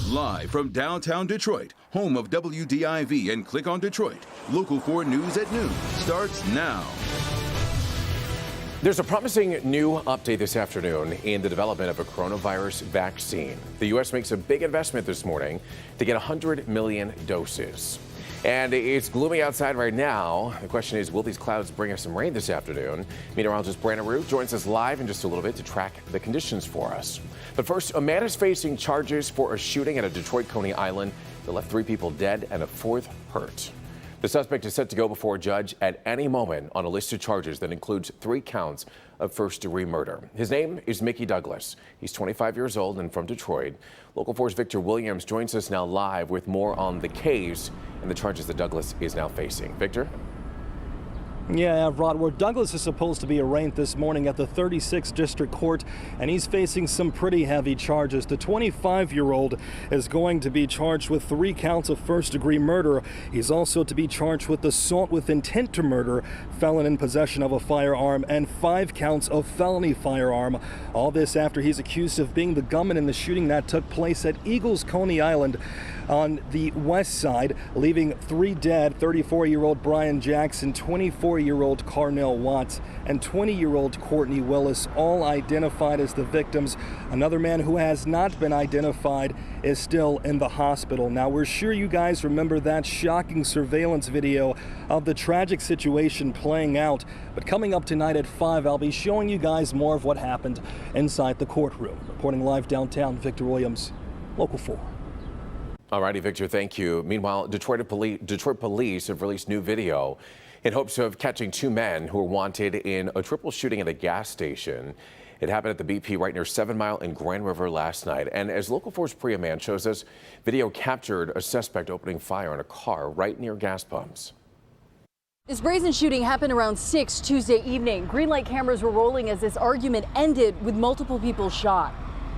Live from downtown Detroit, home of WDIV and Click on Detroit, Local 4 News at noon starts now. There's a promising new update this afternoon in the development of a coronavirus vaccine. The U.S. makes a big investment this morning to get 100 million doses. And it's gloomy outside right now. The question is, will these clouds bring us some rain this afternoon? Meteorologist Brandon Root joins us live in just a little bit to track the conditions for us. But first, a man is facing charges for a shooting at a Detroit Coney Island that left 3 people dead and a 4th hurt. The suspect is set to go before a judge at any moment on a list of charges that includes 3 counts of first-degree murder. His name is Mickey Douglas. He's 25 years old and from Detroit. Local 4's Victor Williams joins us now live with more on the case and the charges that Douglas is now facing. Victor? Yeah, Rod, where Douglas is supposed to be arraigned this morning at the 36th District Court, and he's facing some pretty heavy charges. The 25-year-old is going to be charged with 3 counts of first-degree murder. He's also to be charged with assault with intent to murder, felon in possession of a firearm, and 5 counts of felony firearm. All this after he's accused of being the gunman in the shooting that took place at Eagles Coney Island on the west side, leaving 3 dead: 34-year-old Brian Jackson, 24-year-old Carnell Watts, and 20-year-old Courtney Willis, all identified as the victims. Another man who has not been identified is still in the hospital. Now, we're sure you guys remember that shocking surveillance video of the tragic situation playing out. But coming up tonight at 5, I'll be showing you guys more of what happened inside the courtroom. Reporting live downtown, Victor Williams, Local 4. All righty, Victor, thank you. Meanwhile, Detroit police have released new video in hopes of catching 2 men who were wanted in a triple shooting at a gas station. It happened at the BP right near 7 Mile and Grand River last night. And as Local 4's Priya Mann shows us, video captured a suspect opening fire on a car right near gas pumps. This brazen shooting happened around 6 Tuesday evening. Green light cameras were rolling as this argument ended with multiple people shot.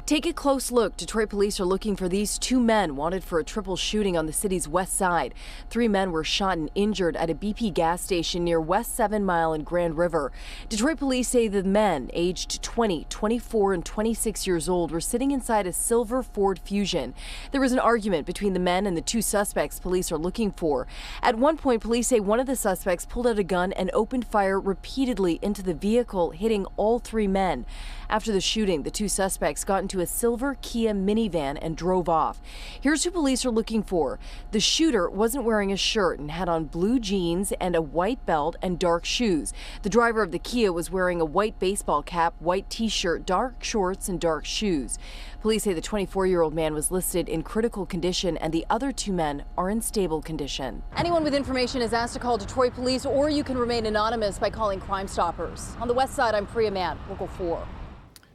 Take a close look. Detroit police are looking for these 2 men wanted for a triple shooting on the city's west side. 3 men were shot and injured at a BP gas station near West 7 Mile and Grand River. Detroit police say the men, aged 20, 24, and 26 years old, were sitting inside a silver Ford Fusion. There was an argument between the men and the 2 suspects police are looking for. At one point, police say one of the suspects pulled out a gun and opened fire repeatedly into the vehicle, hitting all 3 men. After the shooting, the 2 suspects got into a silver Kia minivan and drove off. Here's who police are looking for. The shooter wasn't wearing a shirt and had on blue jeans and a white belt and dark shoes. The driver of the Kia was wearing a white baseball cap, white t-shirt, dark shorts, and dark shoes. Police say the 24-year-old man was listed in critical condition and the other 2 men are in stable condition. Anyone with information is asked to call Detroit police, or you can remain anonymous by calling Crime Stoppers. On the west side, I'm Priya Mann, Local 4.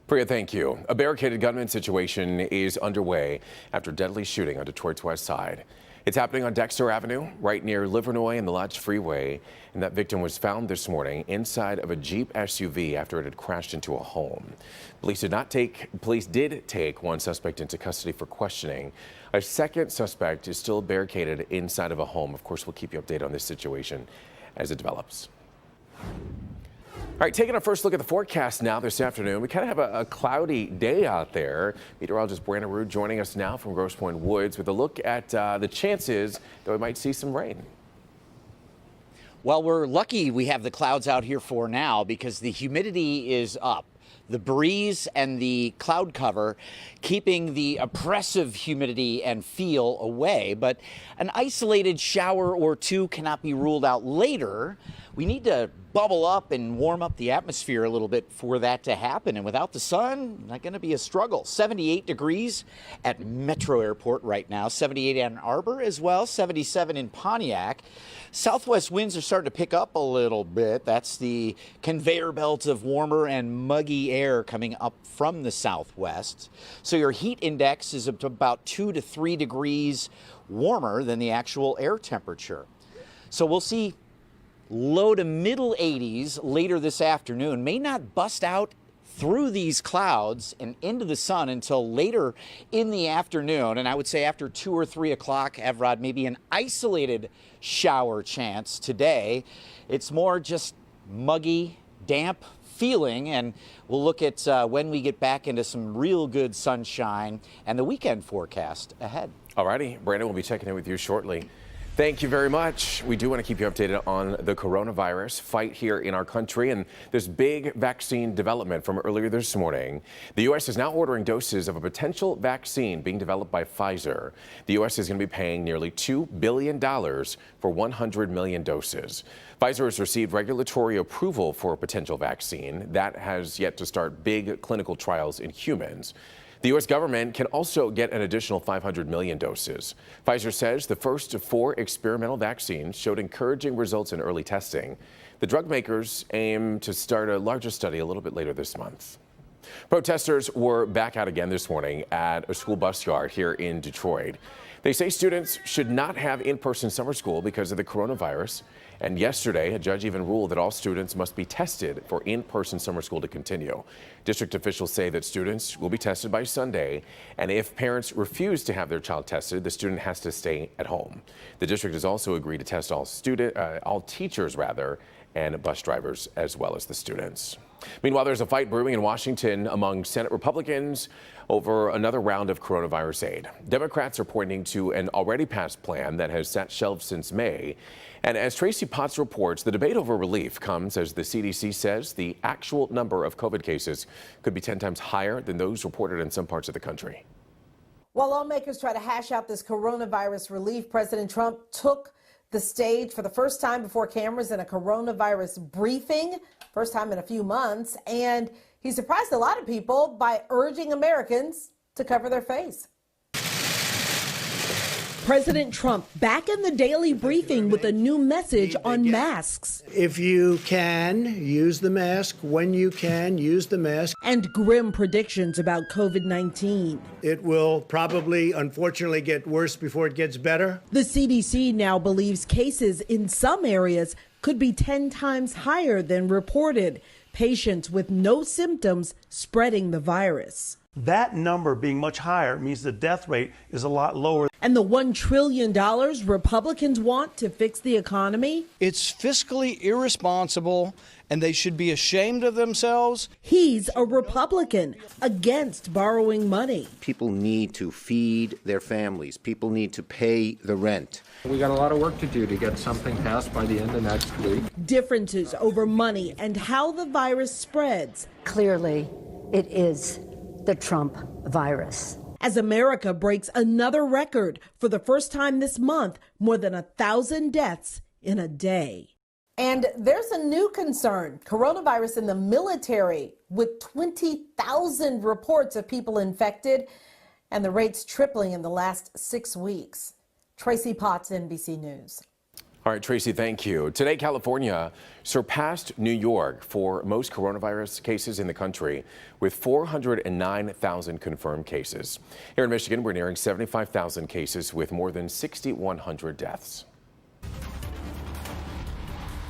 Priya, thank you. A barricaded gunman situation is underway after deadly shooting on Detroit's west side. It's happening on Dexter Avenue, right near Livernois and the Lodge Freeway, and that victim was found this morning inside of a Jeep SUV after it had crashed into a home. Police did take 1 suspect into custody for questioning. A 2nd suspect is still barricaded inside of a home. Of course, we'll keep you updated on this situation as it develops. All right, taking our first look at the forecast now this afternoon. We kind of have a cloudy day out there. Meteorologist Brandon Root joining us now from Grosse Pointe Woods with a look at the chances that we might see some rain. Well, we're lucky we have the clouds out here for now because the humidity is up. The breeze and the cloud cover keeping the oppressive humidity and feel away, but an isolated shower or 2 cannot be ruled out later. We need to bubble up and warm up the atmosphere a little bit for that to happen. And without the sun, not going to be a struggle. 78 degrees at Metro Airport right now, 78 Ann Arbor as well, 77 in Pontiac. Southwest winds are starting to pick up a little bit. That's the conveyor belt of warmer and muggy air coming up from the southwest. So your heat index is about 2 to 3 degrees warmer than the actual air temperature. So we'll see low to middle 80s later this afternoon. May not bust out through these clouds and into the sun until later in the afternoon. And I would say after 2 or 3 o'clock, Evrod, maybe an isolated shower chance today. It's more just muggy, damp, feeling, and we'll look at when we get back into some real good sunshine and the weekend forecast ahead. All righty, Brandon will be checking in with you shortly. Thank you very much. We do want to keep you updated on the coronavirus fight here in our country and this big vaccine development from earlier this morning. The U.S. is now ordering doses of a potential vaccine being developed by Pfizer. The U.S. is going to be paying nearly $2 billion for 100 million doses. Pfizer has received regulatory approval for a potential vaccine that has yet to start big clinical trials in humans. The U.S. government can also get an additional 500 million doses. Pfizer says the first of 4 experimental vaccines showed encouraging results in early testing. The drug makers aim to start a larger study a little bit later this month. Protesters were back out again this morning at a school bus yard here in Detroit. They say students should not have in-person summer school because of the coronavirus. And yesterday, a judge even ruled that all students must be tested for in-person summer school to continue. District officials say that students will be tested by Sunday, and if parents refuse to have their child tested, the student has to stay at home. The district has also agreed to test all teachers, and bus drivers, as well as the students. Meanwhile, there's a fight brewing in Washington among Senate Republicans over another round of coronavirus aid. Democrats are pointing to an already passed plan that has sat shelved since May. And as Tracy Potts reports, the debate over relief comes as the CDC says the actual number of COVID cases could be 10 times higher than those reported in some parts of the country. While lawmakers try to hash out this coronavirus relief, President Trump took the stage for the first time before cameras in a coronavirus briefing, first time in a few months, and he surprised a lot of people by urging Americans to cover their face. President Trump back in the daily briefing with a new message on masks. If you can, use the mask. When you can, use the mask. And grim predictions about COVID-19. It will probably, unfortunately, get worse before it gets better. The CDC now believes cases in some areas could be 10 times higher than reported. Patients with no symptoms spreading the virus. That number being much higher means the death rate is a lot lower. And the $1 trillion Republicans want to fix the economy? It's fiscally irresponsible, and they should be ashamed of themselves. He's a Republican against borrowing money. People need to feed their families. People need to pay the rent. We got a lot of work to do to get something passed by the end of next week. Differences over money and how the virus spreads. Clearly, it is the Trump virus. As America breaks another record for the first time this month, more than 1,000 deaths in a day. And there's a new concern, coronavirus in the military, with 20,000 reports of people infected and the rates tripling in the last 6 weeks. Tracy Potts, NBC News. All right, Tracy, thank you. Today, California surpassed New York for most coronavirus cases in the country with 409,000 confirmed cases. Here in Michigan, we're nearing 75,000 cases with more than 6,100 deaths.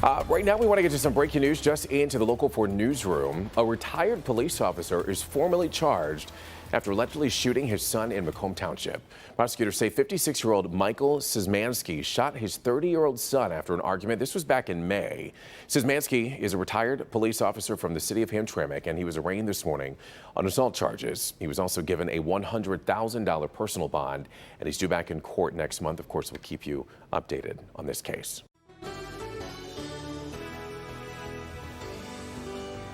Right now, we want to get to some breaking news just into the Local 4 newsroom. A retired police officer is formally charged after allegedly shooting his son in Macomb Township. Prosecutors say 56-year-old Michael Szymanski shot his 30-year-old son after an argument. This was back in May. Szymanski is a retired police officer from the city of Hamtramck, and he was arraigned this morning on assault charges. He was also given a $100,000 personal bond, and he's due back in court next month. Of course, we'll keep you updated on this case.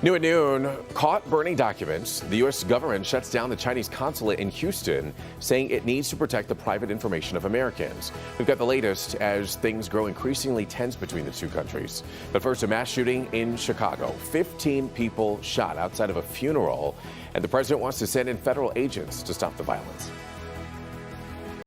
New at noon, caught burning documents. The U.S. government shuts down the Chinese consulate in Houston, saying it needs to protect the private information of Americans. We've got the latest as things grow increasingly tense between the two countries. But first, a mass shooting in Chicago. 15 people shot outside of a funeral, and the president wants to send in federal agents to stop the violence.